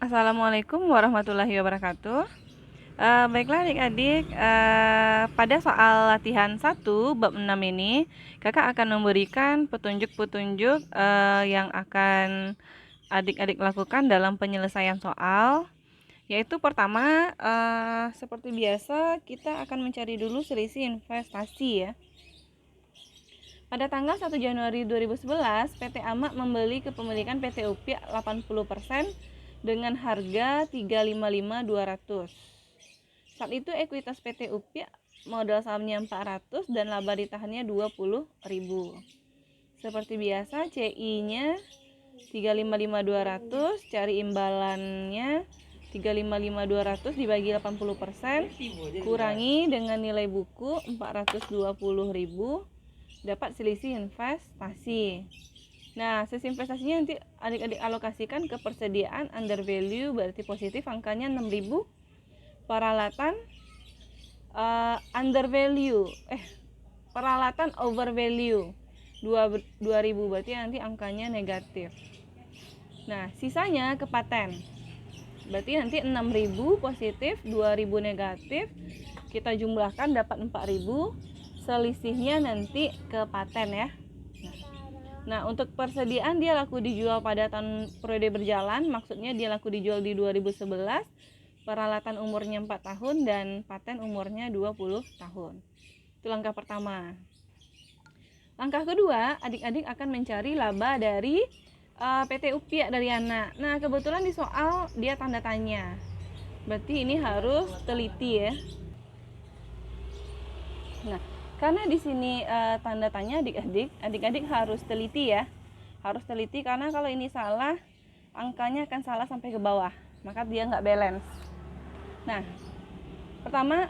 Assalamualaikum warahmatullahi wabarakatuh. Baiklah adik-adik, pada soal latihan 1 bab 6 ini, Kakak akan memberikan petunjuk-petunjuk yang akan adik-adik lakukan dalam penyelesaian soal. Yaitu pertama, seperti biasa kita akan mencari dulu selisih investasi ya. Pada tanggal 1 Januari 2011, PT Amak membeli kepemilikan PT UPIA 80% dengan harga 355.200. Saat itu ekuitas PT UPIA modal sahamnya 400 dan laba ditahannya 20.000. Seperti biasa CI-nya 355.200, cari imbalannya 355.200 dibagi 80%, kurangi dengan nilai buku 420.000, dapat selisih investasi. Nah, selisih investasinya nanti adik-adik alokasikan ke persediaan under value, berarti positif, angkanya 6.000. Peralatan under value, peralatan over value 2.000, berarti nanti angkanya negatif. Nah, sisanya ke paten, berarti nanti 6.000 positif, 2.000 negatif, kita jumlahkan dapat 4.000, selisihnya nanti ke paten ya. Nah, untuk persediaan dia laku dijual pada tahun periode berjalan, maksudnya dia laku dijual di 2011, peralatan umurnya 4 tahun dan paten umurnya 20 tahun. Itu langkah pertama. Langkah kedua, adik-adik akan mencari laba dari PT UPIA dari anak. Nah, kebetulan di soal dia tanda tanya, berarti ini harus teliti ya. Nah, karena di sini tanda tanya adik-adik harus teliti ya. Harus teliti karena kalau ini salah, angkanya akan salah sampai ke bawah, maka dia nggak balance. Nah, pertama,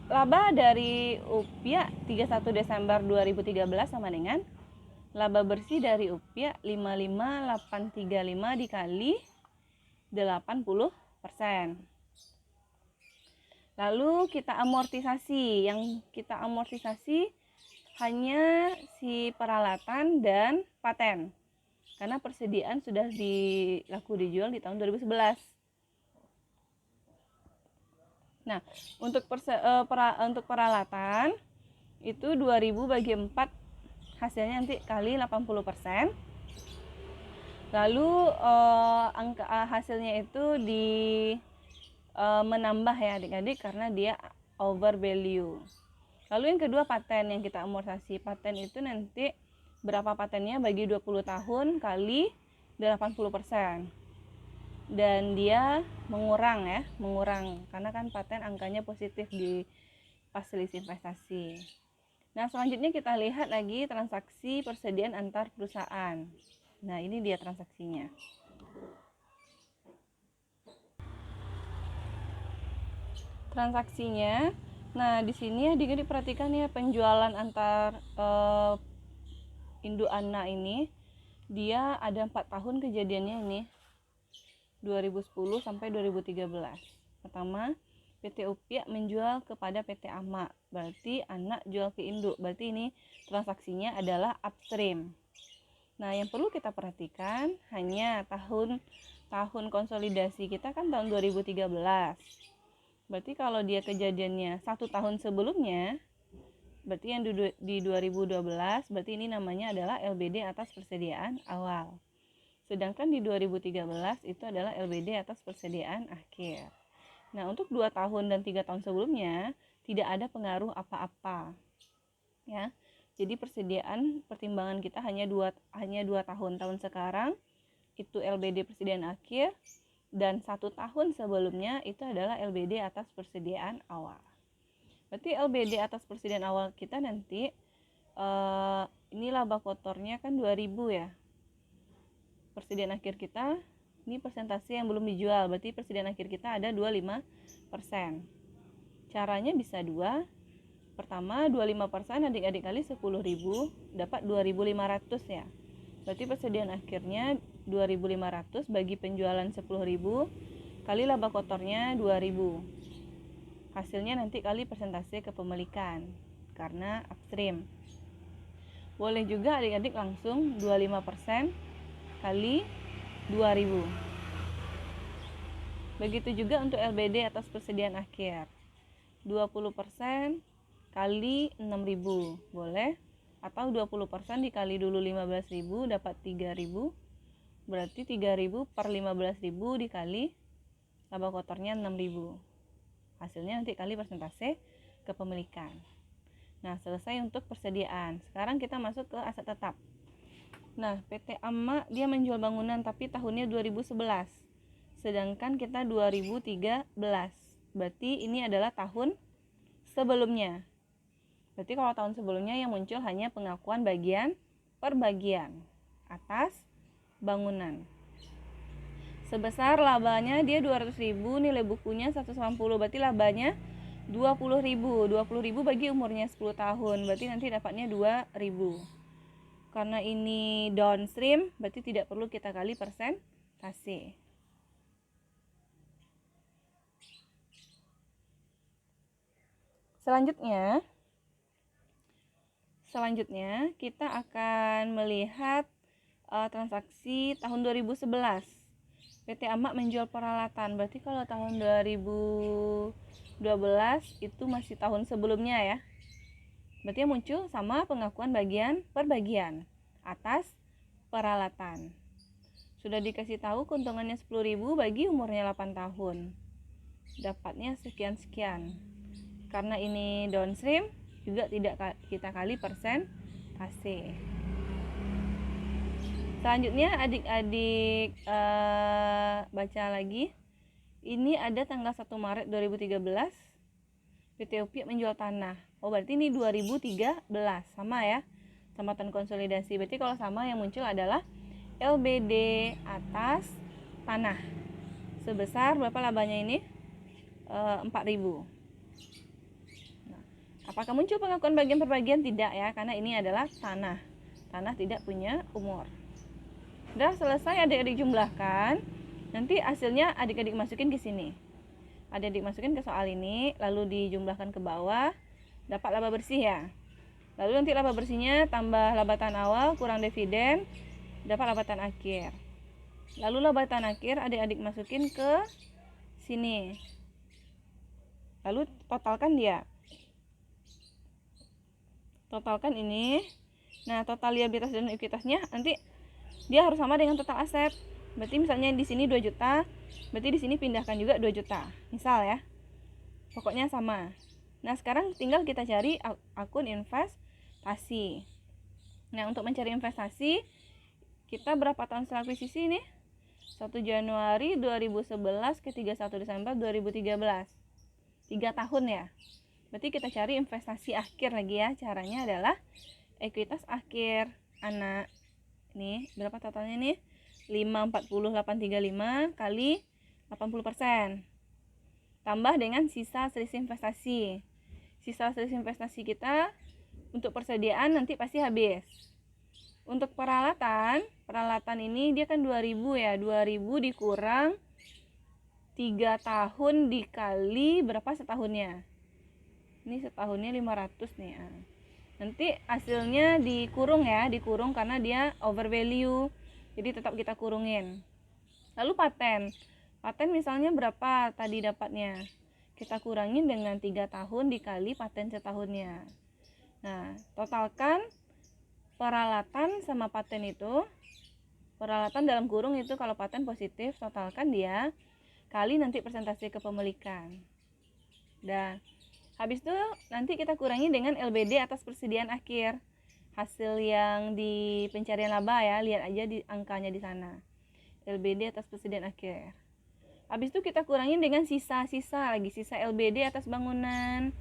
laba dari UPIA 31 Desember 2013 sama dengan laba bersih dari UPIA 55.835 dikali 80%. Lalu kita amortisasi. Yang kita amortisasi hanya si peralatan dan paten, karena persediaan sudah laku dijual di tahun 2011. Nah, untuk peralatan itu 2.000 bagi 4, hasilnya nanti kali 80%. Lalu hasilnya itu menambah ya adik-adik karena dia over value. Lalu yang kedua paten yang kita amortisasi. Paten itu nanti berapa patennya bagi 20 tahun kali 80%. Dan dia mengurang karena kan paten angkanya positif di pas selisih investasi. Nah, selanjutnya kita lihat lagi transaksi persediaan antar perusahaan. Nah, ini dia transaksinya. Transaksinya, nah di sini adik-adik perhatikan ya, penjualan antar induk anak ini dia ada 4 tahun kejadiannya ini, 2010 sampai 2013. Pertama, PT UPIA menjual kepada PT Amak, berarti anak jual ke induk, berarti ini transaksinya adalah upstream. Nah, yang perlu kita perhatikan hanya tahun konsolidasi kita kan tahun 2013. Berarti kalau dia kejadiannya 1 tahun sebelumnya, berarti yang di 2012, berarti ini namanya adalah LBD atas persediaan awal. Sedangkan di 2013 itu adalah LBD atas persediaan akhir. Nah, untuk 2 tahun dan 3 tahun sebelumnya tidak ada pengaruh apa-apa. Ya. Jadi pertimbangan kita hanya 2 tahun. Tahun sekarang itu LBD persediaan akhir, dan 1 tahun sebelumnya itu adalah LBD atas persediaan awal. Berarti LBD atas persediaan awal kita nanti ini laba kotornya kan 2.000 ya. Persediaan akhir kita ini persentase yang belum dijual, berarti persediaan akhir kita ada 25%. Caranya bisa 2. Pertama, 25% adik-adik kali 10.000 dapat 2.500 ya. Berarti persediaan akhirnya 2.500 bagi penjualan 10.000 kali laba kotornya 2.000. Hasilnya nanti kali persentase kepemilikan karena upstream. Boleh juga adik-adik langsung 25% kali 2.000. Begitu juga untuk LBD atas persediaan akhir. 20% kali 6.000 boleh, atau 20% dikali dulu 15.000 dapat 3.000. Berarti 3.000 per 15.000 dikali laba kotornya 6.000. Hasilnya nanti kali persentase kepemilikan. Nah, selesai untuk persediaan. Sekarang kita masuk ke aset tetap. Nah, PT AMA dia menjual bangunan tapi tahunnya 2011. Sedangkan kita 2013. Berarti ini adalah tahun sebelumnya. Berarti kalau tahun sebelumnya yang muncul hanya pengakuan bagian per bagian atas bangunan. Sebesar labanya dia 200.000, nilai bukunya 180, berarti labanya 20.000. 20.000 bagi umurnya 10 tahun, berarti nanti dapatnya 2.000. Karena ini downstream, berarti tidak perlu kita kali persentase. Selanjutnya kita akan melihat transaksi tahun 2011. PT AMA menjual peralatan. Berarti kalau tahun 2012 itu masih tahun sebelumnya ya. Berarti yang muncul sama pengakuan bagian per bagian atas peralatan. Sudah dikasih tahu keuntungannya 10.000 bagi umurnya 8 tahun. Dapatnya sekian-sekian. Karena ini downstream juga tidak kita kali persentase. Selanjutnya adik-adik baca lagi. Ini ada tanggal 1 Maret 2013 PT UPI menjual tanah. Oh, berarti ini 2013 sama ya, sama tahun konsolidasi. Berarti kalau sama yang muncul adalah LBD atas tanah. Sebesar berapa labanya ini? 4.000. Nah, apakah muncul pengakuan bagian per bagian? Tidak ya, karena ini adalah tanah. Tanah tidak punya umur. Udah selesai adik-adik jumlahkan. Nanti hasilnya adik-adik masukin ke sini. Adik-adik masukin ke soal ini, lalu dijumlahkan ke bawah, dapat laba bersih ya. Lalu nanti laba bersihnya tambah labatan awal kurang dividen, dapat labatan akhir. Lalu labatan akhir adik-adik masukin ke sini. Lalu totalkan dia. Totalkan ini. Nah, total liabilitas dan ekuitasnya nanti dia harus sama dengan total aset. Berarti misalnya di sini 2 juta, berarti di sini pindahkan juga 2 juta. Misal ya. Pokoknya sama. Nah, sekarang tinggal kita cari akun investasi. Nah, untuk mencari investasi, kita berapa tahun setelah akuisisi ini? 1 Januari 2011 ke 31 Desember 2013. 3 tahun ya. Berarti kita cari investasi akhir lagi ya. Caranya adalah ekuitas akhir anak. Nih, berapa totalnya nih? 540.835 kali 80%. Tambah dengan sisa selisih investasi. Sisa selisih investasi kita untuk persediaan nanti pasti habis. Untuk peralatan ini dia kan 2.000 ya. 2.000 dikurang 3 tahun dikali berapa setahunnya? Ini setahunnya 500 nih ya. Nanti hasilnya dikurung ya, dikurung karena dia over value. Jadi tetap kita kurungin. Lalu paten misalnya berapa tadi dapatnya? Kita kurangin dengan 3 tahun dikali paten setahunnya. Nah, totalkan peralatan sama paten itu. Peralatan dalam kurung itu kalau paten positif, totalkan dia kali nanti persentase kepemilikan. Dan habis itu nanti kita kurangi dengan LBD atas persediaan akhir. Hasil yang di pencarian laba ya, lihat aja di angkanya di sana. LBD atas persediaan akhir. Habis itu kita kurangin dengan sisa-sisa lagi, sisa LBD atas bangunan,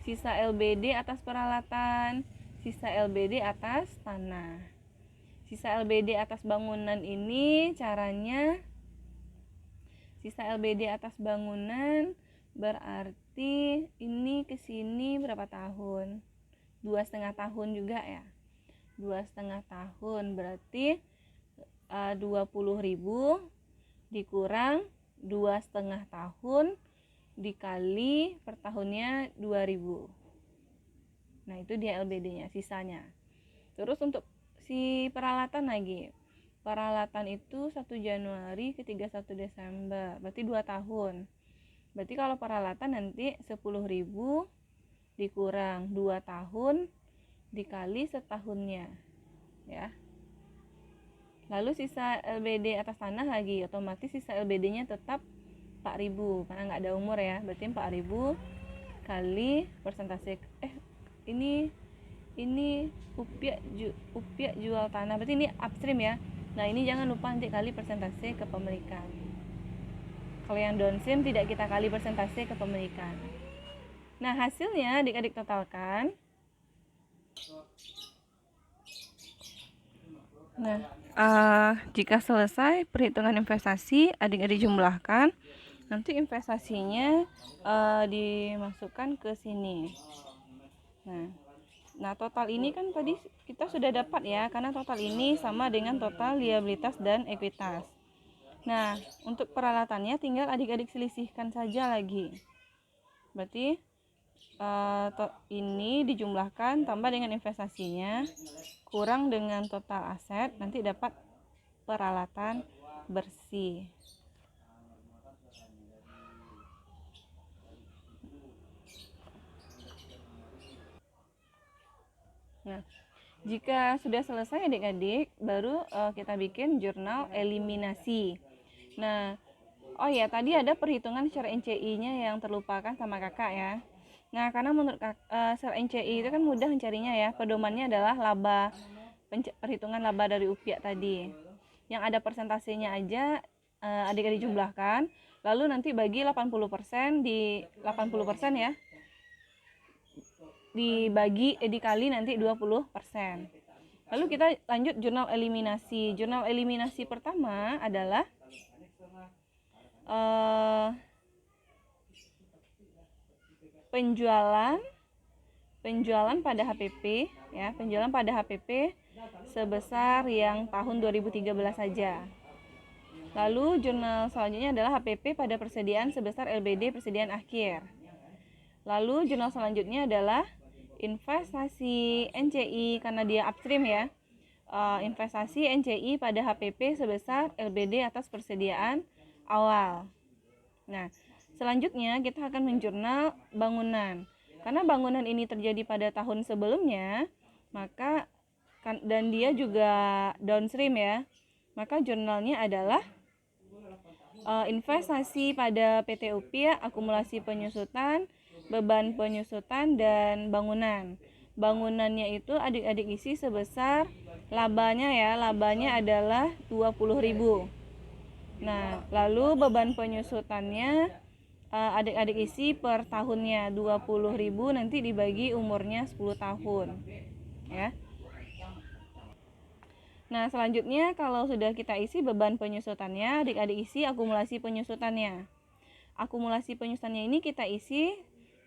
sisa LBD atas peralatan, sisa LBD atas tanah. Sisa LBD atas bangunan ini caranya, sisa LBD atas bangunan berarti ini kesini berapa tahun? 2,5 tahun juga ya. 2,5 tahun berarti 20.000 dikurang 2,5 tahun dikali per tahunnya 2.000. Nah, itu dia LBD-nya, sisanya. Terus untuk si peralatan lagi. peralatan itu 1 Januari ke 31 Desember, berarti 2 tahun. Berarti kalau peralatan nanti 10.000 dikurang 2 tahun dikali setahunnya, ya. Lalu sisa LBD atas tanah lagi, otomatis sisa LBD-nya tetap 4.000 karena nggak ada umur ya. Berarti 4.000 kali persentase ini upiak jual tanah, berarti ini upstream ya. Nah, ini jangan lupa nanti kali persentase kepemilikan. Kalau yang downstream tidak kita kali persentase kepemilikan. Nah, hasilnya adik-adik totalkan. Nah, jika selesai perhitungan investasi, adik-adik jumlahkan. Nanti investasinya dimasukkan ke sini. Nah, total ini kan tadi kita sudah dapat ya, karena total ini sama dengan total liabilitas dan ekuitas. Nah, untuk peralatannya tinggal adik-adik selisihkan saja lagi. Berarti ini dijumlahkan tambah dengan investasinya kurang dengan total aset, nanti dapat peralatan bersih. Nah, jika sudah selesai adik-adik, baru kita bikin jurnal eliminasi. Nah, oh ya, tadi ada perhitungan secara NCI-nya yang terlupakan sama kakak ya. Nah, karena menurut secara NCI itu kan mudah mencarinya ya. Pedomannya adalah laba, perhitungan laba dari upiak tadi. Yang ada persentasenya aja adik-adik jumlahkan. Lalu nanti bagi 80% di 80% ya. Dikali nanti 20%. Lalu kita lanjut jurnal eliminasi. Jurnal eliminasi pertama adalah penjualan pada HPP ya, penjualan pada HPP sebesar yang tahun 2013 saja. Lalu jurnal selanjutnya adalah HPP pada persediaan sebesar LBD persediaan akhir. Lalu jurnal selanjutnya adalah investasi NCI karena dia upstream ya. Investasi NCI pada HPP sebesar LBD atas persediaan awal. Nah, selanjutnya kita akan menjurnal bangunan. Karena bangunan ini terjadi pada tahun sebelumnya, maka dan dia juga downstream ya. Maka jurnalnya adalah investasi pada PT Upiak, akumulasi penyusutan, beban penyusutan, dan bangunan. Bangunannya itu adik-adik isi sebesar labanya ya, labanya adalah 20.000. Nah, lalu beban penyusutannya adik-adik isi per tahunnya 20.000, nanti dibagi umurnya 10 tahun ya. Nah, selanjutnya kalau sudah kita isi beban penyusutannya, adik-adik isi akumulasi penyusutannya. Akumulasi penyusutannya ini kita isi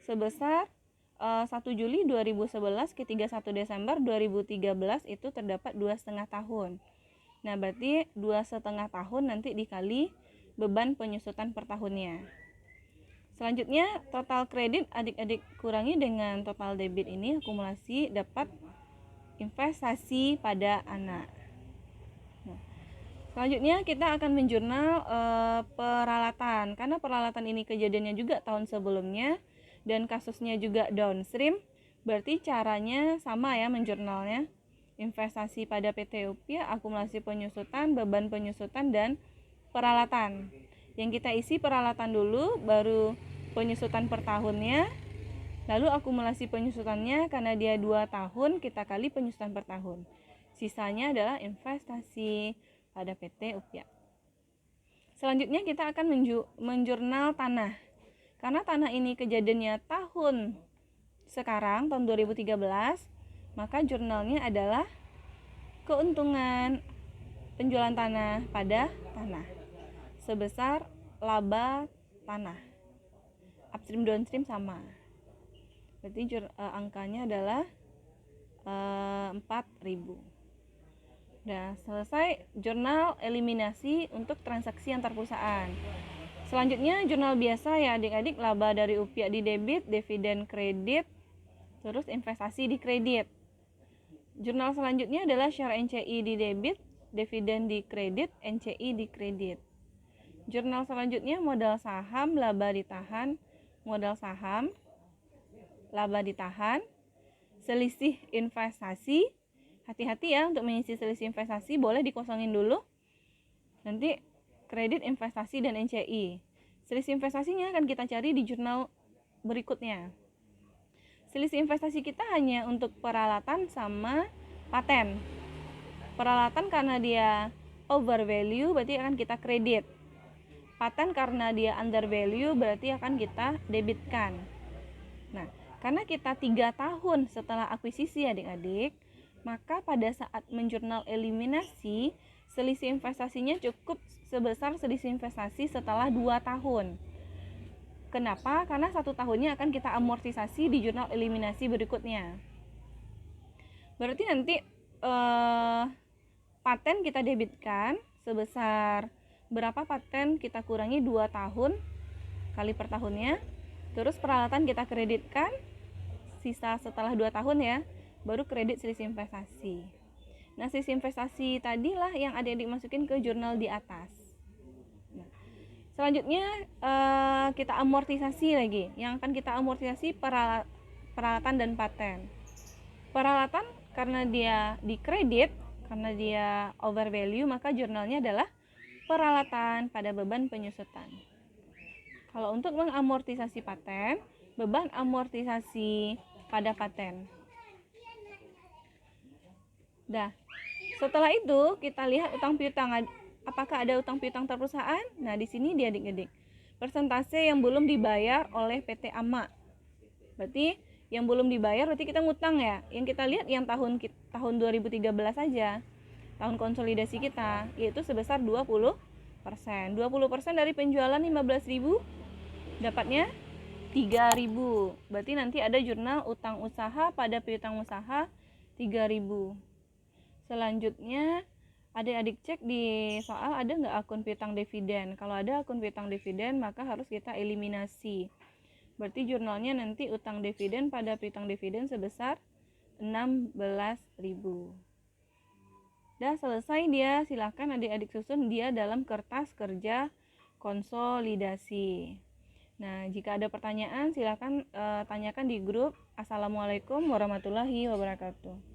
sebesar 1 Juli 2011 ke 31 Desember 2013 itu terdapat 2,5 tahun. Nah, berarti 2,5 tahun nanti dikali beban penyusutan per tahunnya. Selanjutnya total kredit adik-adik kurangi dengan total debit, ini akumulasi dapat investasi pada anak. Nah, selanjutnya kita akan menjurnal peralatan, karena peralatan ini kejadiannya juga tahun sebelumnya dan kasusnya juga downstream, berarti caranya sama ya menjurnalnya. Investasi pada PT Upiak, akumulasi penyusutan, beban penyusutan, dan peralatan. Yang kita isi peralatan dulu, baru penyusutan per tahunnya, lalu akumulasi penyusutannya karena dia 2 tahun, kita kali penyusutan per tahun. Sisanya adalah investasi pada PT Upiak. Selanjutnya kita akan menjurnal tanah. Karena tanah ini kejadiannya tahun sekarang, tahun 2013, maka jurnalnya adalah keuntungan penjualan tanah pada tanah sebesar laba tanah. Upstream downstream sama. Berarti angkanya adalah 4.000. Udah selesai jurnal eliminasi untuk transaksi antar perusahaan. Selanjutnya jurnal biasa ya adik-adik, laba dari Upiak di debit, dividen kredit, terus investasi di kredit. Jurnal selanjutnya adalah share NCI di debit, dividen di kredit, NCI di kredit. Jurnal selanjutnya modal saham, laba ditahan, modal saham, laba ditahan, selisih investasi. Hati-hati ya untuk mengisi selisih investasi, boleh dikosongin dulu. Nanti kredit, investasi, dan NCI. Selisih investasinya akan kita cari di jurnal berikutnya. Selisih investasi kita hanya untuk peralatan sama paten. Peralatan karena dia over value berarti akan kita kredit. Paten karena dia under value berarti akan kita debitkan. Nah, karena kita 3 tahun setelah akuisisi adik-adik, maka pada saat menjurnal eliminasi, selisih investasinya cukup sebesar selisih investasi setelah 2 tahun. Kenapa? Karena 1 tahunnya akan kita amortisasi di jurnal eliminasi berikutnya. Berarti nanti paten kita debitkan sebesar berapa paten kita kurangi 2 tahun kali per tahunnya. Terus peralatan kita kreditkan sisa setelah 2 tahun ya, baru kredit selisih investasi. Nah, selisih investasi tadilah yang adik-adik masukin ke jurnal di atas. Selanjutnya kita amortisasi lagi. Yang akan kita amortisasi peralatan dan paten. Peralatan karena dia di kredit, karena dia over value, maka jurnalnya adalah peralatan pada beban penyusutan. Kalau untuk mengamortisasi paten, beban amortisasi pada paten. Dah. Setelah itu kita lihat utang piutang. Apakah ada utang piutang terperusahaan? Nah, di sini dia adik-adik. Persentase yang belum dibayar oleh PT AMA. Berarti yang belum dibayar berarti kita ngutang ya. Yang kita lihat yang tahun 2013 saja. Tahun konsolidasi kita yaitu sebesar 20%. 20% dari penjualan 15.000 dapatnya 3.000. Berarti nanti ada jurnal utang usaha pada piutang usaha 3.000. Selanjutnya adik-adik cek di soal ada nggak akun piutang dividen. Kalau ada akun piutang dividen maka harus kita eliminasi. Berarti jurnalnya nanti utang dividen pada piutang dividen sebesar 16.000. Dah selesai dia, silakan adik-adik susun dia dalam kertas kerja konsolidasi. Nah, jika ada pertanyaan silakan tanyakan di grup. Assalamualaikum warahmatullahi wabarakatuh.